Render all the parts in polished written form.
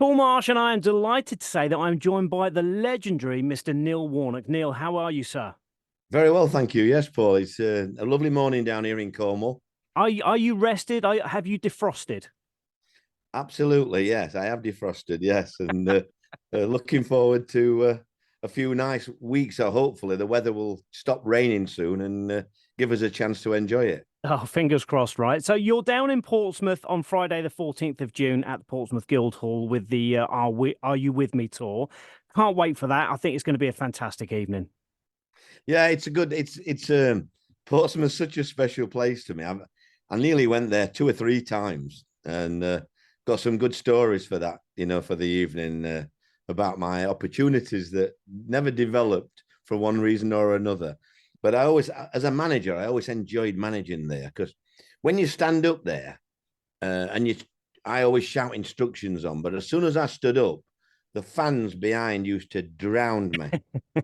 Paul Marsh, and I am delighted to say that I'm joined by the legendary Mr. Neil Warnock. Neil, how are you, sir? Very well, thank you. Yes, Paul. It's a lovely morning down here in Cornwall. Are you rested? Have you defrosted? Absolutely, yes. I have defrosted, yes, and looking forward to a few nice weeks. So hopefully the weather will stop raining soon and give us a chance to enjoy it. Oh, fingers crossed, right? So you're down in Portsmouth on Friday, the 14th of June at the Portsmouth Guildhall with the Are You With Me tour. Can't wait for that. I think it's going to be a fantastic evening. Yeah, it's a good. It's Portsmouth's such a special place to me. I nearly went there two or three times and got some good stories for that. For the evening about my opportunities that never developed for one reason or another. But I always, as a manager, I always enjoyed managing there because when you stand up there and I always shout instructions on. But as soon as I stood up, the fans behind used to drown me,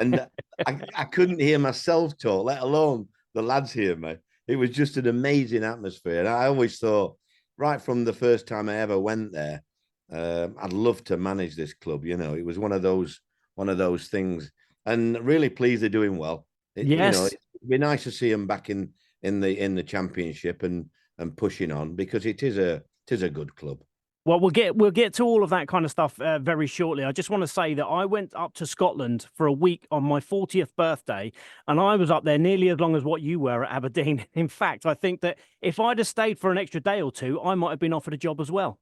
and I couldn't hear myself talk, let alone the lads hear me. It was just an amazing atmosphere, and I always thought, right from the first time I ever went there, I'd love to manage this club. It was one of those things, and really pleased they're doing well. Yes. It'd be nice to see them back in the championship and pushing on because it is a good club. Well, we'll get to all of that kind of stuff very shortly. I just want to say that I went up to Scotland for a week on my 40th birthday, and I was up there nearly as long as what you were at Aberdeen. In fact, I think that if I'd have stayed for an extra day or two, I might have been offered a job as well.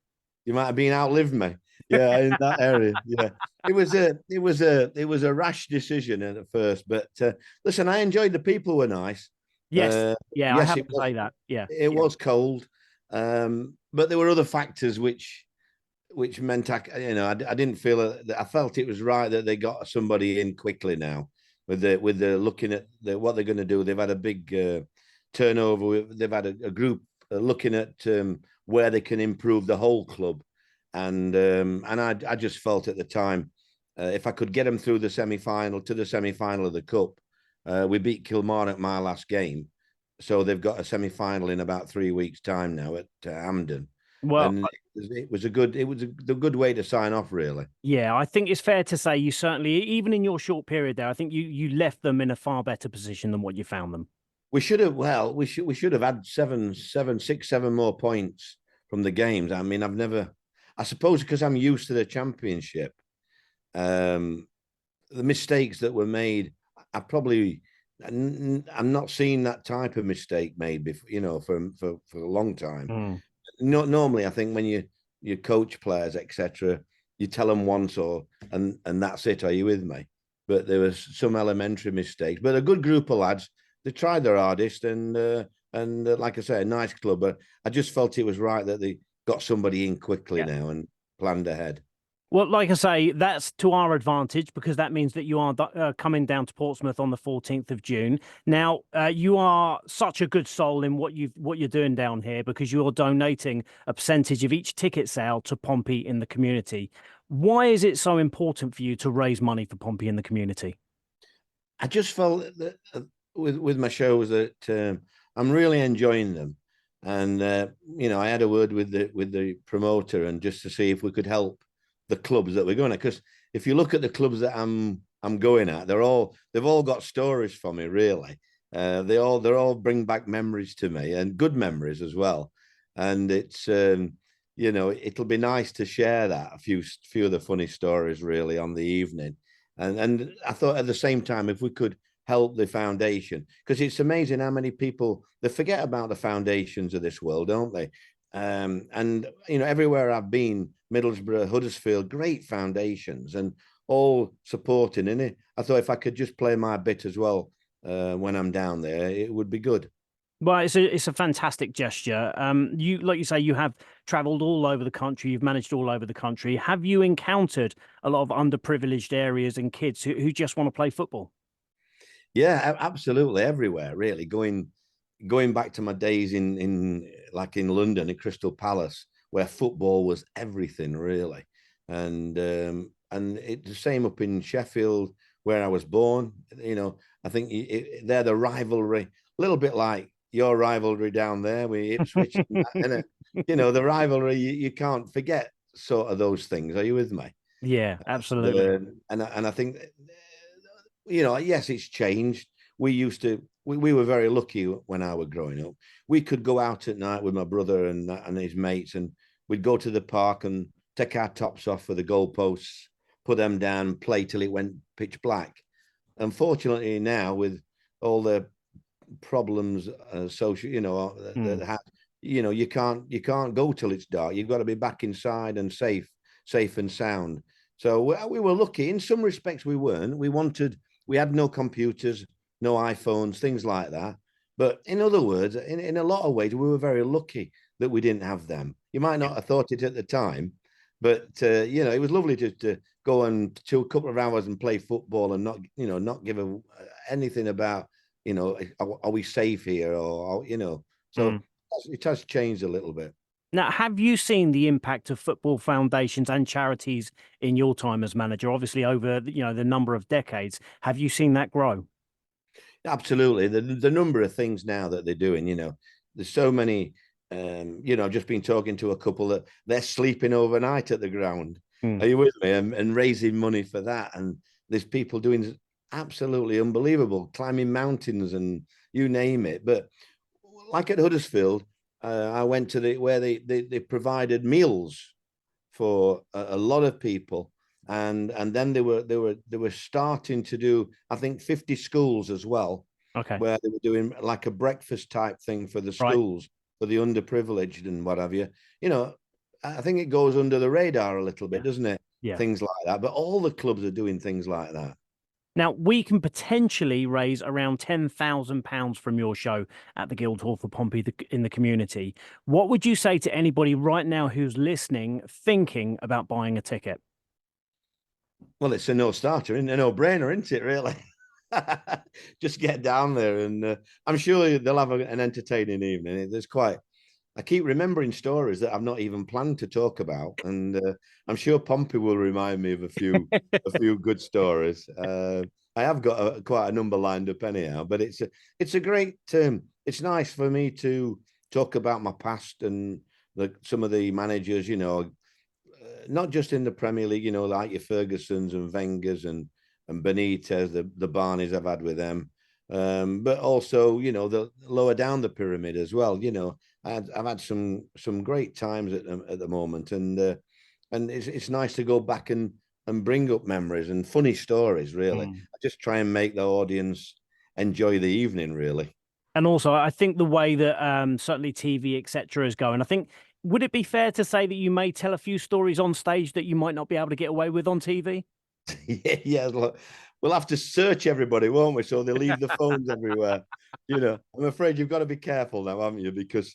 You might have been outlived me. Yeah, in that area. Yeah, it was a rash decision at first, but listen, I enjoyed the people were nice. Yes, yeah, I Yes, have it to was say that. Yeah, it was cold, but there were other factors which meant I didn't feel that I felt it was right that they got somebody in quickly now with the looking at what they're going to do. They've had a big turnover. They've had a group looking at where they can improve the whole club, and I just felt at the time if I could get them through the semi-final to the semi-final of the cup, we beat Kilmarnock my last game, so they've got a semi-final in about 3 weeks' time now at Hampden, well, and it was a good way to sign off, really. yeah, I think it's fair to say you certainly, even in your short period there, I think you left them in a far better position than what you found them. We should have well, we should have had seven, 6, 7 more points from the games. I mean, I suppose because I'm used to the championship, um, the mistakes that were made, I'm not seeing that type of mistake made before, for a long time. Mm. Not normally, I think when you coach players, etc., you tell them once and that's it. Are you with me? But there was some elementary mistakes. But a good group of lads. They tried their hardest, and like I say, a nice club. But I just felt it was right that they got somebody in quickly Yeah. now and planned ahead. Well, like I say, that's to our advantage because that means that you are coming down to Portsmouth on the 14th of June. Now, you are such a good soul in what you're doing down here because you're donating a percentage of each ticket sale to Pompey in the community. Why is it so important for you to raise money for Pompey in the community? I just felt that with my shows that I'm really enjoying them, and I had a word with the promoter and just to see if we could help the clubs that we're going at. Because if you look at the clubs that I'm going at, they've all got stories for me, really. They all bring back memories to me and good memories as well. And it'll be nice to share that a few of the funny stories really on the evening. And I thought at the same time, if we could help the foundation, because it's amazing how many people they forget about the foundations of this world, don't they? And everywhere I've been, Middlesbrough, Huddersfield, great foundations and all supporting in it. I thought if I could just play my bit as well when I'm down there, it would be good. Well, it's a fantastic gesture. You like you say, you have travelled all over the country. You've managed all over the country. Have you encountered a lot of underprivileged areas and kids who just want to play football? Yeah, absolutely everywhere, really. Going back to my days in like in London, in Crystal Palace, where football was everything, really, and it's the same up in Sheffield, where I was born. I think they're the rivalry, a little bit like your rivalry down there with Ipswich, and that, innit? The rivalry you can't forget sort of those things. Are you with me? Yeah, absolutely. And I think, yes, it's changed. We were very lucky when I was growing up. We could go out at night with my brother and his mates, and we'd go to the park and take our tops off for the goalposts, put them down, play till it went pitch black. Unfortunately, now with all the problems, social, Mm. you can't go till it's dark. You've got to be back inside and safe and sound. So we were lucky. In some respects, we weren't. We had no computers, no iPhones, things like that. But in other words, in a lot of ways, we were very lucky that we didn't have them. You might not have thought it at the time, but it was lovely to go and to a couple of hours and play football and not give anything about, are we safe here so Mm. it has changed a little bit. Now, have you seen the impact of football foundations and charities in your time as manager? Obviously, over the number of decades, have you seen that grow? Absolutely. The number of things now that they're doing, there's so many. I've just been talking to a couple that they're sleeping overnight at the ground. Mm. Are you with me? And raising money for that. And there's people doing absolutely unbelievable, climbing mountains and you name it. But like at Huddersfield, I went to where they provided meals for a lot of people, and then they were starting to do, I think, 50 schools as well, Okay. where they were doing like a breakfast type thing for the Right. schools for the underprivileged and what have you. I think it goes under the radar a little bit, Yeah. doesn't it? Yeah. Things like that, but all the clubs are doing things like that. Now, we can potentially raise around £10,000 from your show at the Guildhall for Pompey in the community. What would you say to anybody right now who's listening, thinking about buying a ticket? Well, it's a no-starter, a no-brainer, isn't it, really? Just get down there, and I'm sure they'll have an entertaining evening. I keep remembering stories that I've not even planned to talk about, and I'm sure Pompey will remind me of a few good stories. I have got quite a number lined up anyhow, but it's a great. It's nice for me to talk about my past and some of the managers, not just in the Premier League, like your Fergusons and Wengers and Benitez, the Barneys I've had with them, but also the lower down the pyramid as well. I've had some great times at the moment, and it's nice to go back and bring up memories and funny stories. Really, Mm. I just try and make the audience enjoy the evening. Really. And also, I think the way that certainly TV, etc., is going, I think, would it be fair to say that you may tell a few stories on stage that you might not be able to get away with on TV? Yeah. Look, we'll have to search everybody, won't we? So they leave the phones everywhere. I'm afraid you've got to be careful now, haven't you? Because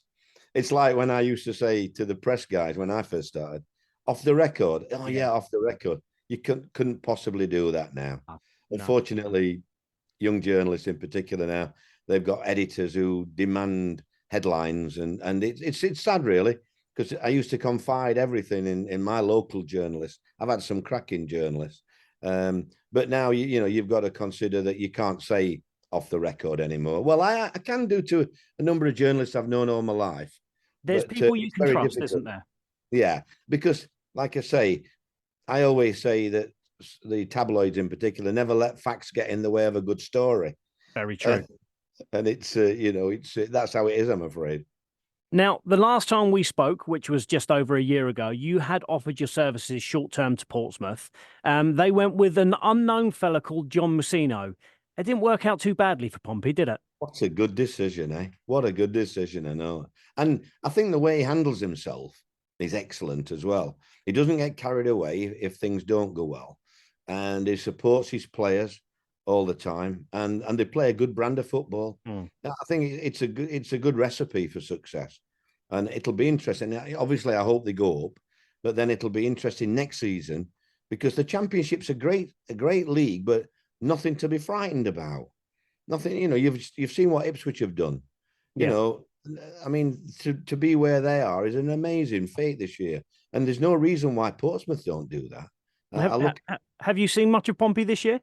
it's like when I used to say to the press guys when I first started, off the record. Oh Yeah. yeah, off the record. You couldn't possibly do that now. No. Unfortunately, young journalists in particular now, they've got editors who demand headlines, and it's sad really, because I used to confide everything in my local journalists. I've had some cracking journalists, but now you've got to consider that you can't say off the record anymore. Well, I can do to a number of journalists I've known all my life, There's but people you it's can very trust, difficult. isn't there? Yeah, because like I say, I always say that the tabloids in particular never let facts get in the way of a good story. Very Uh, true. and it's that's how it is, I'm afraid. Now, the last time we spoke, which was just over a year ago, you had offered your services short term to Portsmouth. They went with an unknown fella called John Musino. It didn't work out too badly for Pompey, did it? What a good decision, eh? What a good decision, I know. And I think the way he handles himself is excellent as well. He doesn't get carried away if things don't go well, and he supports his players all the time, and they play a good brand of football. Mm. I think it's a good recipe for success, and it'll be interesting. Obviously, I hope they go up, but then it'll be interesting next season because the Championship's a great league, but nothing to be frightened about. Nothing, you've seen what Ipswich have done. You Yeah. know, I mean, to be where they are is an amazing feat this year, and there's no reason why Portsmouth don't do that. I Have, look, have you seen much of Pompey this year?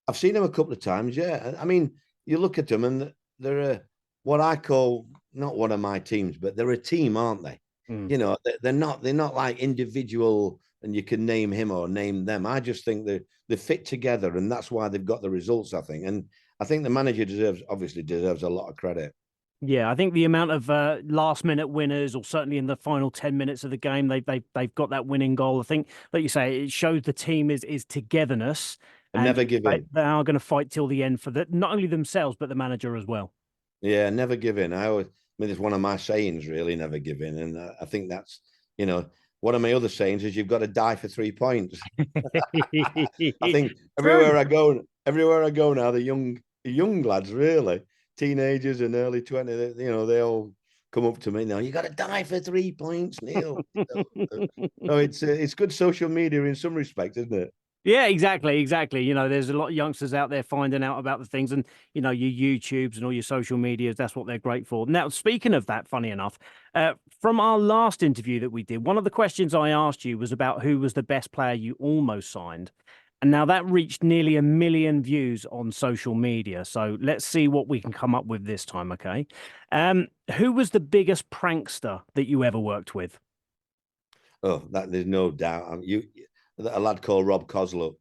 I've seen them a couple of times. Yeah, I mean, you look at them, and they're what I call not one of my teams, but they're a team, aren't they? Mm. You know, they're not like individual, and you can name him or name them. I just think they fit together, and that's why they've got the results. I think, and I think the manager obviously deserves a lot of credit. Yeah, I think the amount of last minute winners, or certainly in the final 10 minutes of the game, they've got that winning goal. I think, like you say, it shows the team is togetherness, And and never give in. they are going to fight till the end for not only themselves but the manager as well. Yeah, never give in. I mean, it's one of my sayings, really, never give in. And I think that's, you know, one of my other sayings is you've got to die for 3 points. I think True. everywhere I go now, the young lads, really, teenagers and early 20s, they all come up to me now. You got to die for 3 points, Neil. So it's good social media in some respects, isn't it? Yeah, exactly, exactly. There's a lot of youngsters out there finding out about the things, and your YouTubes and all your social medias. That's what they're great for. Now, speaking of that, funny enough, from our last interview that we did, one of the questions I asked you was about who was the best player you almost signed, and now that reached nearly 1 million views on social media. So let's see what we can come up with this time. Okay, who was the biggest prankster that you ever worked with? Oh, that there's no doubt. A lad called Rob Cosluck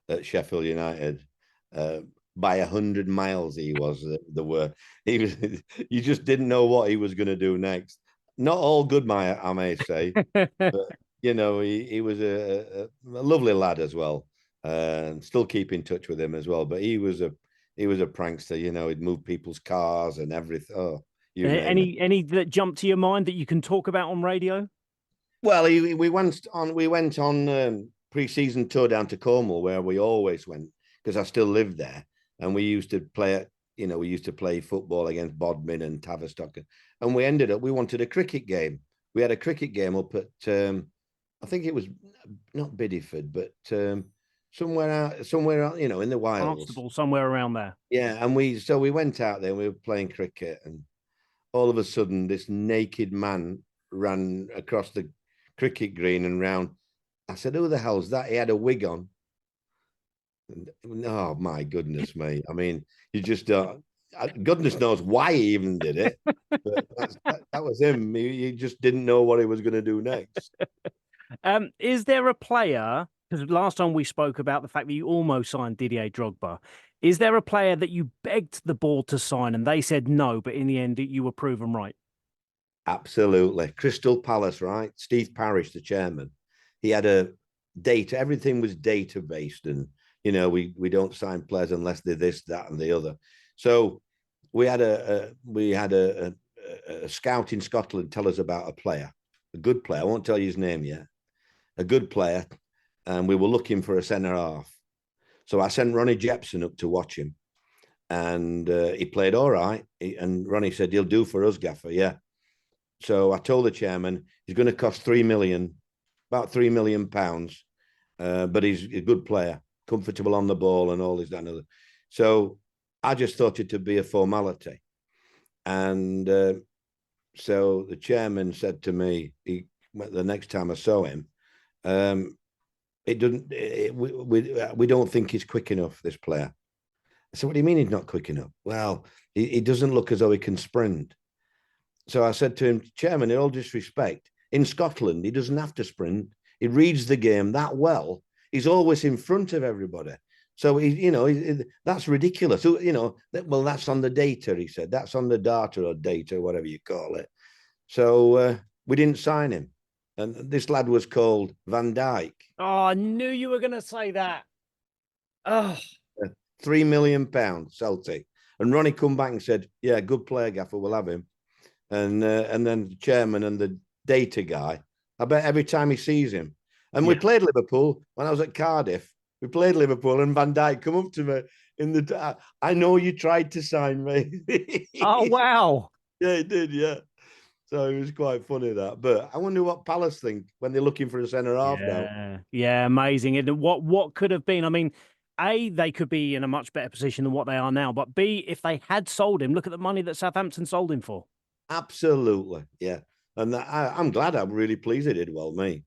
at Sheffield United. By 100 miles, he was the word. He was. You just didn't know what he was going to do next. Not all good, I may say, but he was a lovely lad as well. Still keep in touch with him as well. But he was a prankster. He'd move people's cars and everything. Oh, you name it. Any that jump to your mind that you can talk about on radio? Well, we went on pre-season tour down to Cornwall, where we always went because I still lived there, and we used to play. We used to play football against Bodmin and Tavistock, and we wanted a cricket game. We had a cricket game up at I think it was not Bideford, but somewhere out, in the wilds. Constable, somewhere around there. Yeah, and we went out there and we were playing cricket, and all of a sudden this naked man ran across the cricket green and round. I said, "Who the hell's that?" He had a wig on. And, oh my goodness me! I mean, you just goodness knows why he even did it, but that was him. He just didn't know what he was going to do next. Is there a player? Because last time we spoke about the fact that you almost signed Didier Drogba. Is there a player that you begged the board to sign and they said no, but in the end you were proven right? Absolutely. Crystal Palace, right? Steve Parish, the chairman. He had a data, everything was data based, and we don't sign players unless they're this, that, and the other. So we had a scout in Scotland tell us about a player, a good player. I won't tell you his name yet. A good player, and we were looking for a centre half. So I sent Ronnie Jepson up to watch him, and he played all right. And Ronnie said, "He'll do for us, Gaffer." Yeah. So I told the chairman he's going to cost 3 million, about £3 million, but he's a good player, comfortable on the ball, and all this, that, and other. So I just thought it to be a formality, and so the chairman said to me, the next time I saw him, it doesn't. We don't think he's quick enough. This player. I said, "What do you mean he's not quick enough?" Well, he doesn't look as though he can sprint. So I said to him, "Chairman, in all disrespect, in Scotland, he doesn't have to sprint. He reads the game that well. He's always in front of everybody. So that's ridiculous. So, well, that's on the data," he said. "That's on the data or data, whatever you call it." So we didn't sign him. And this lad was called Van Dijk. Oh, I knew you were going to say that. Oh, £3 million, Celtic. And Ronnie come back and said, "Yeah, good player, Gaffer, we'll have him." And then the chairman and the data guy, I bet every time he sees him. And we played Liverpool when I was at Cardiff. We played Liverpool, and Van Dijk come up to me I know you tried to sign me. oh wow. Yeah, he did, yeah. So it was quite funny that. But I wonder what Palace think when they're looking for a centre half now. Yeah, amazing. And what could have been? I mean, A, they could be in a much better position than what they are now. But B, if they had sold him, look at the money that Southampton sold him for. Absolutely, yeah. And I'm glad. I'm really pleased he did well, me.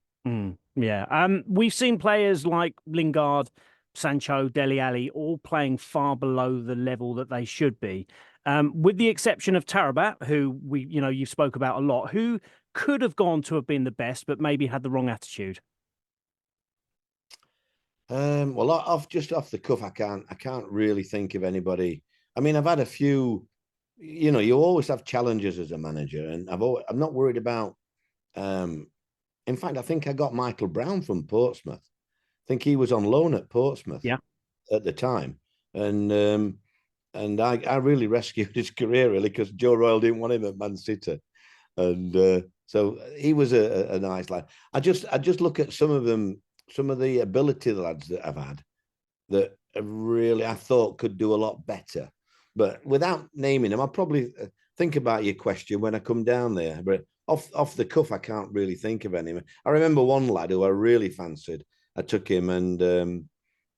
Yeah. We've seen players like Lingard, Sancho, Dele Alli, all playing far below the level that they should be. With the exception of Tarabat, who you spoke about a lot, who could have gone to have been the best, but maybe had the wrong attitude? Well, off just off the cuff, I can't really think of anybody. I mean, I've had a few. You know, you always have challenges as a manager, and I'm not worried about. In fact, I think I got Michael Brown from Portsmouth. I think he was on loan at Portsmouth Yeah. at the time, and I really rescued his career really because Joe Royle didn't want him at Man City, and so he was a nice lad. I just look at some of them, some of the ability lads that I've had that really I thought could do a lot better, but without naming them, I'll probably think about your question when I come down there. But off the cuff, I can't really think of any. I remember one lad who I really fancied. I took him and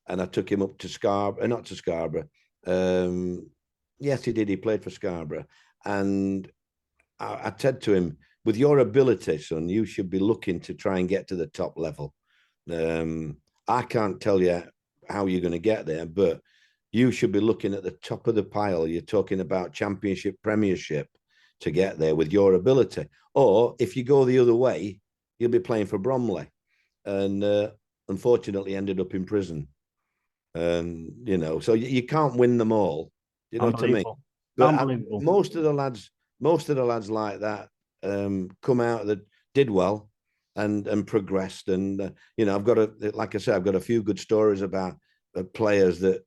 I took him up to Scarborough, not to Scarborough. Yes, he did. He played for Scarborough, and I said to him, "With your ability, son, you should be looking to try and get to the top level. I can't tell you how you're going to get there, but you should be looking at the top of the pile. You're talking about Championship, Premiership to get there with your ability. Or if you go the other way, you'll be playing for Bromley." And unfortunately ended up in prison. You know, so you can't win them all. You know what I mean? But Unbelievable. most of the lads like that come out that did well and progressed. And you know, like I said, I've got a few good stories about players that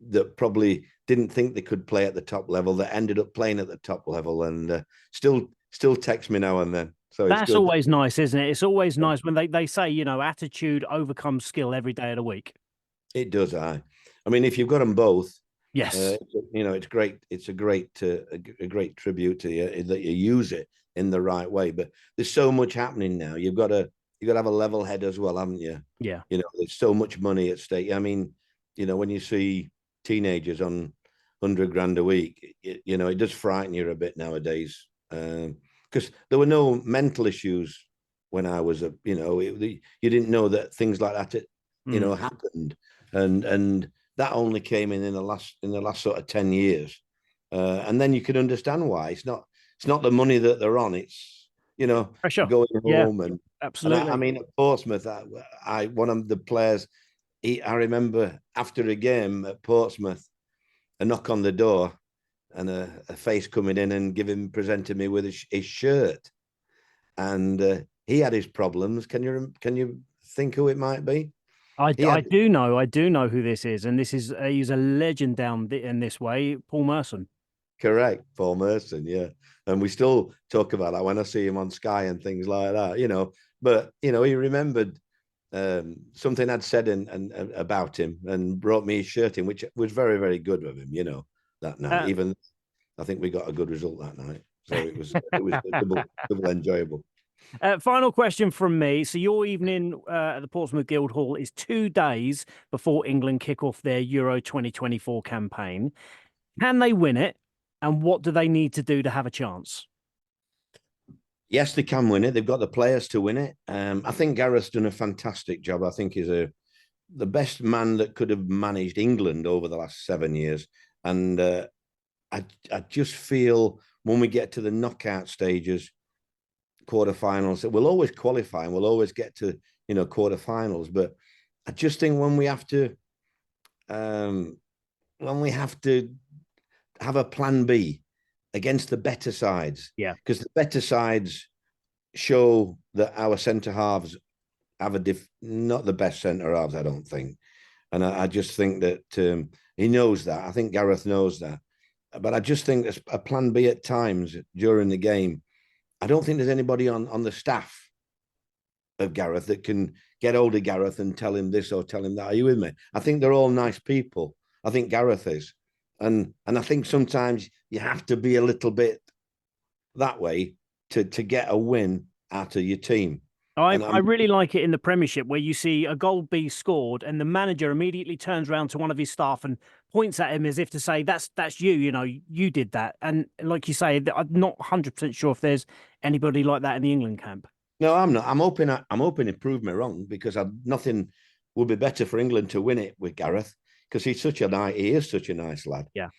that probably didn't think they could play at the top level that ended up playing at the top level and still text me now and then. So it's That's good. always nice, isn't it? It's always nice when they say, you know, attitude overcomes skill every day of the week. It does. I mean, if you've got them both, Yes. you know, it's great. It's a great tribute to you that you use it in the right way. But there's so much happening now. You've got to have a level head as well, haven't you? Yeah. You know, there's so much money at stake. I mean, you know, when you see teenagers on 100 grand a week, you know, it does frighten you a bit nowadays. Because there were no mental issues when I was you know, you didn't know that things like that, you know, happened, and that only came in the last sort of 10 years, and then you can understand why. It's not the money that they're on. It's, you know, Pressure. going Yeah, home and absolutely. I mean, at Portsmouth, one of the players, I remember after a game at Portsmouth, a knock on the door and a face coming in and presenting me with his shirt, and he had his problems. Can you think who it might be? I do know who this is, and this is he's a legend down in this way, Paul Merson. Correct, Paul Merson, yeah. And we still talk about that when I see him on Sky and things like that, you know. But you know, he remembered something I'd said and about him and brought me his shirt in, which was very, very good of him, you know, that night. Even I think we got a good result that night. So it was double enjoyable. Final question from me. So your evening at the Portsmouth Guildhall is 2 days before England kick off their Euro 2024 campaign. Can they win it? And what do they need to do to have a chance? Yes, they can win it. They've got the players to win it. I think Gareth's done a fantastic job. I think he's the best man that could have managed England over the last 7 years. And I just feel when we get to the knockout stages, quarterfinals, we'll always qualify and we'll always get to, you know, quarterfinals. But I just think when we have to have a plan B against the better sides. Yeah. Because the better sides show that our centre halves have not the best centre halves, I don't think. And I just think that he knows that. I think Gareth knows that. But I just think there's a plan B at times during the game. I don't think there's anybody on the staff of Gareth that can get hold of Gareth and tell him this or tell him that. Are you with me? I think they're all nice people. I think Gareth is. And I think sometimes you have to be a little bit that way to get a win out of your team. I really like it in the Premiership where you see a goal be scored and the manager immediately turns around to one of his staff and points at him as if to say, that's you, you know, you did that. And like you say, I'm not 100% sure if there's anybody like that in the England camp. No, I'm not. I'm hoping he proved me wrong because nothing would be better for England to win it with Gareth because he is such a nice lad. Yeah.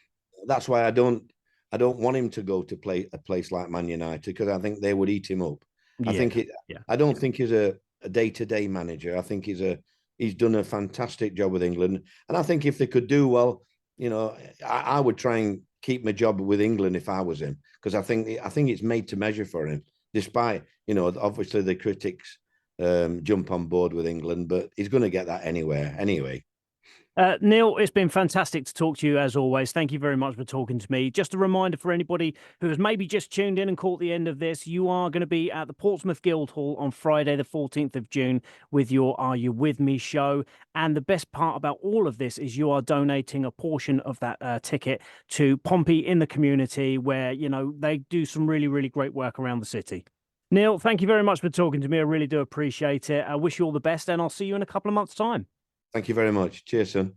That's why I don't I don't want him to go to play a place like Man United because I think they would eat him up. I Yeah, think yeah. I don't think he's a day-to-day manager. I think he's done a fantastic job with England, and I think if they could do well, I would try and keep my job with England if I was him, because I think it's made to measure for him. Despite obviously the critics jump on board with England, but he's going to get that anywhere anyway. Neil, it's been fantastic to talk to you as always. Thank you very much for talking to me. Just a reminder for anybody who has maybe just tuned in and caught the end of this, you are going to be at the Portsmouth Guildhall on Friday, the 14th of June with your Are You With Me show. And the best part about all of this is you are donating a portion of that ticket to Pompey in the community where, they do some really, really great work around the city. Neil, thank you very much for talking to me. I really do appreciate it. I wish you all the best and I'll see you in a couple of months' time. Thank you very much. Cheers, son.